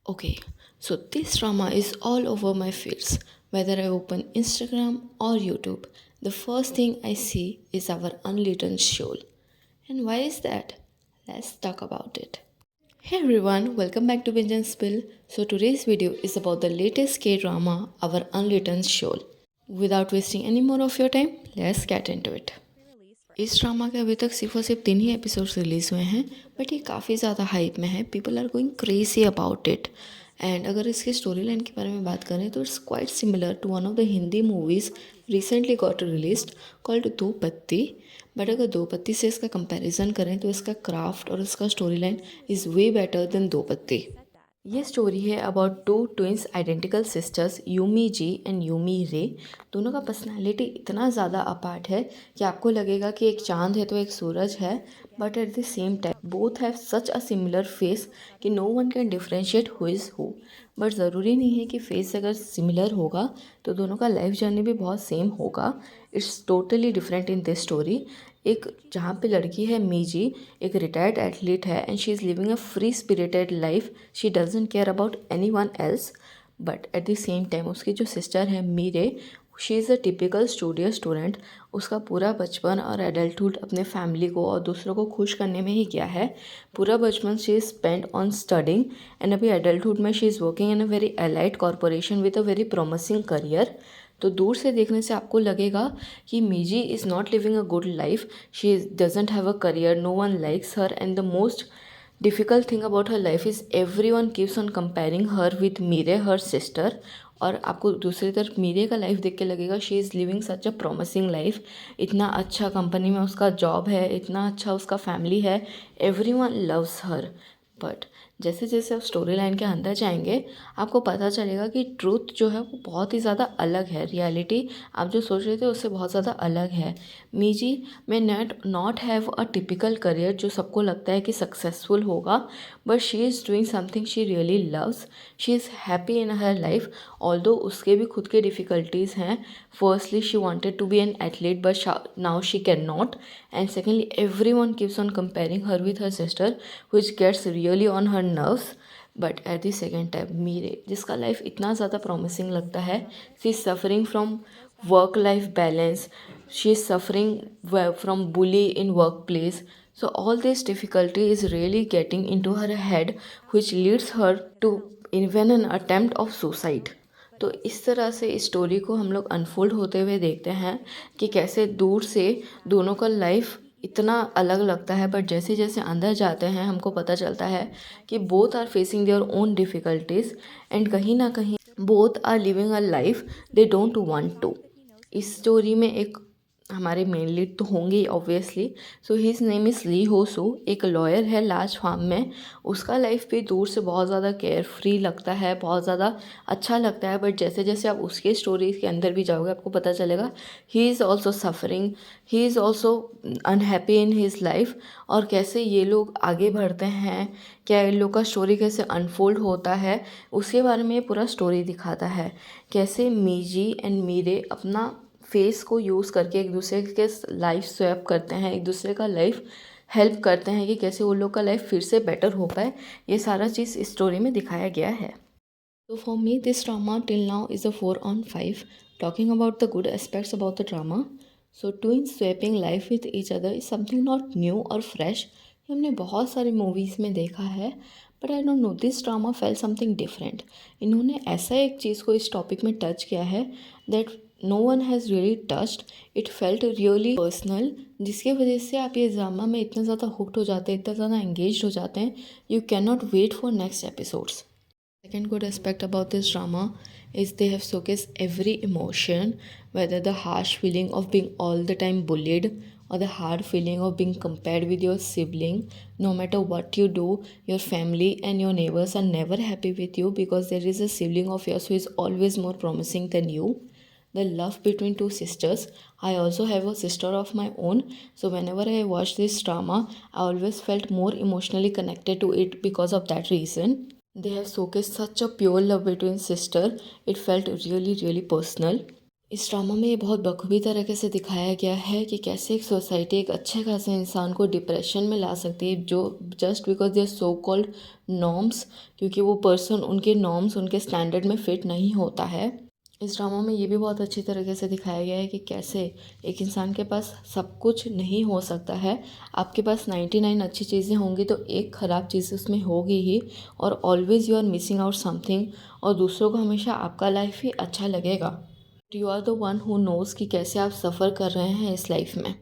Okay, so this drama is all over my feeds. Whether I open Instagram or YouTube, the first thing I see is our unwritten soul. And why is that? Let's talk about it. Hey everyone, welcome back to Binge and Spill. So today's video is about the latest K-drama, Our Unwritten Soul. Without wasting any more of your time, let's get into it. इस drama के अभी तक सिर्फ और सिर्फ 3 ही episodes release हुए हैं, but ये काफ़ी ज़्यादा हाइप में है. People are going crazy about it. And अगर इसके स्टोरी लाइन के बारे में बात करें तो it's quite similar to one of the Hindi movies recently got released called Do Patti. But अगर दो पत्ती से इसका कंपैरिजन करें तो इसका क्राफ्ट और इसका story line is way better than Do Patti. ये स्टोरी है about two twins identical sisters Yumi Ji and Yumi Rae. दोनों का पर्सनालिटी इतना ज़्यादा अपार्ट है कि आपको लगेगा कि एक चांद है तो एक सूरज है, but at the same time both have such a similar face कि no one can differentiate who is who. But ज़रूरी नहीं है कि फेस अगर सिमिलर होगा तो दोनों का लाइफ जर्नी भी बहुत सेम होगा. It's totally different in this story. एक जहाँ पे लड़की है मीजी, एक रिटायर्ड एथलीट है and she is living a free spirited life. She doesn't care about anyone else. But at the same time उसकी जो सिस्टर है Mirae, she is a typical studio student. उसका पूरा बचपन और adulthood अपने family को और दूसरों को खुश करने में ही किया है. पूरा बचपन she is spend on studying and अभी एडल्टहुड में she is working in a very elite corporation with a very promising career. तो दूर से देखने से आपको लगेगा कि Miji is not living a good life. She doesn't have a career, no one likes her, and the most difficult thing about her life is everyone keeps on comparing her with Mirae, her sister. और आपको दूसरी तरफ मीरे का life देख के लगेगा she is living such a promising life. इतना अच्छा कंपनी में उसका जॉब है, इतना अच्छा उसका फैमिली है, every one loves her. But जैसे जैसे आप स्टोरी लाइन के अंदर जाएंगे आपको पता चलेगा कि ट्रूथ जो है वो बहुत ही ज़्यादा अलग है. रियलिटी आप जो सोच रहे थे उससे बहुत ज़्यादा अलग है. मीजी में not have a typical career जो सबको लगता है कि सक्सेसफुल होगा, but she is doing something she really loves. She is happy in her life. Although उसके भी खुद के डिफ़िकल्टीज़ हैं. Firstly she wanted to be an athlete but now she cannot. And secondly, everyone keeps on comparing her with her sister, which gets really on her nerves. But at the second time Mirae, जिसका life इतना ज़्यादा promising लगता है, she is suffering from work life balance. She is suffering from bully in work place. So all this difficulty is really getting into her head, which leads her to even an attempt of suicide. तो इस तरह से इस story को हम लोग unfold होते हुए देखते हैं कि कैसे दूर से दोनों का लाइफ इतना अलग लगता है, बट जैसे जैसे अंदर जाते हैं हमको पता चलता है कि both are facing their own difficulties and कहीं ना कहीं both are living a life they don't want to. इस स्टोरी में एक हमारे मेन लीड तो होंगे ही obviously. So his name is Lee Ho Su. एक लॉयर है लार्ज फार्म में. उसका लाइफ भी दूर से बहुत ज़्यादा केयर फ्री लगता है, बहुत ज़्यादा अच्छा लगता है. बट जैसे जैसे आप उसके स्टोरी के अंदर भी जाओगे आपको पता चलेगा he is also suffering, he is also unhappy in his life. और कैसे ये लोग आगे बढ़ते हैं, क्या इन लोग का स्टोरी कैसे अनफोल्ड होता है, उसके बारे में ये पूरा स्टोरी दिखाता है. कैसे मीजी एंड मीरे अपना फेस को यूज़ करके एक दूसरे के लाइफ स्वैप करते हैं, एक दूसरे का लाइफ हेल्प करते हैं कि कैसे वो लोग का लाइफ फिर से बेटर हो पाए. ये सारा चीज़ इस स्टोरी में दिखाया गया है. So for me, this drama till now is a 4 on 5. Talking about the good aspects about the drama, so twins swapping life with each other is something not new or fresh. ये हमने बहुत सारी movies में देखा है, but I don't know this drama fail something different. इन्होंने ऐसा एक चीज़ को इस टॉपिक में टच किया है that no one has really touched. It felt really personal, जिसकी वजह से आप ये ड्रामा में इतना ज़्यादा हुक्ड हो जाते हैं, इतना ज़्यादा एंगेज हो जाते हैं, you can not wait for next episodes. Second good aspect about this drama is they have showcased every emotion, whether the harsh feeling of being all the time bullied or the hard feeling of being compared with your sibling. No matter what you do, your family and your neighbors are never happy with you because there is a sibling of yours who is always more promising than you. The love between two sisters. I also have a sister of my own, so whenever I watch this drama, I always felt more emotionally connected to it because of that reason. They have showcased such a pure love between sister. It felt really, really personal. इस drama में ये बहुत बखूबी तरीके से दिखाया गया है कि कैसे एक सोसाइटी एक अच्छे खासे इंसान को डिप्रेशन में ला सकती है, जो just because they so called norms, क्योंकि वो पर्सन उनके नॉर्म्स उनके स्टैंडर्ड में फिट नहीं होता है। इस ड्रामा में ये भी बहुत अच्छी तरीके से दिखाया गया है कि कैसे एक इंसान के पास सब कुछ नहीं हो सकता है। आपके पास 99 अच्छी चीज़ें होंगी तो एक ख़राब चीज़ उसमें होगी ही, और always you are missing out something, और दूसरों को हमेशा आपका लाइफ ही अच्छा लगेगा। You are the one who knows कि कैसे आप सफ़र कर रहे हैं इस लाइफ में।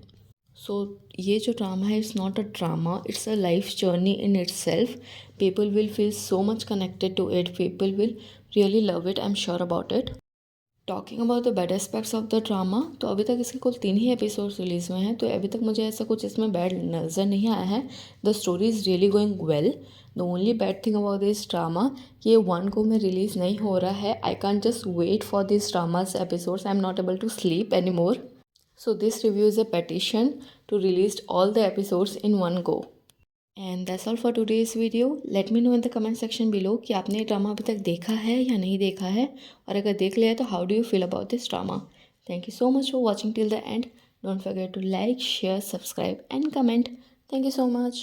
सो ये जो ड्रामा है, it's not a drama, it's a life journey in itself. People will feel so much connected to it, people will really love it, I am sure about it. Talking about the bad aspects of the drama, तो अभी तक इसके कुल 3 ही episodes release हुए हैं, तो अभी तक मुझे ऐसा कुछ इसमें बैड नज़र नहीं आया है। The story is really going well. The only bad thing about this drama, ये 1 को में रिलीज़ नहीं हो रहा है। I can just wait for this drama's episodes, I am not able to sleep anymore. So this review is a petition to release all the episodes in one go. And that's all for today's video. Let me know in the comment section below कि आपने ये drama अभी तक देखा है या नहीं देखा है, और अगर देख लिया है तो how do you feel about this drama. Thank you so much for watching till the end. Don't forget to like, share, subscribe and comment. Thank you so much.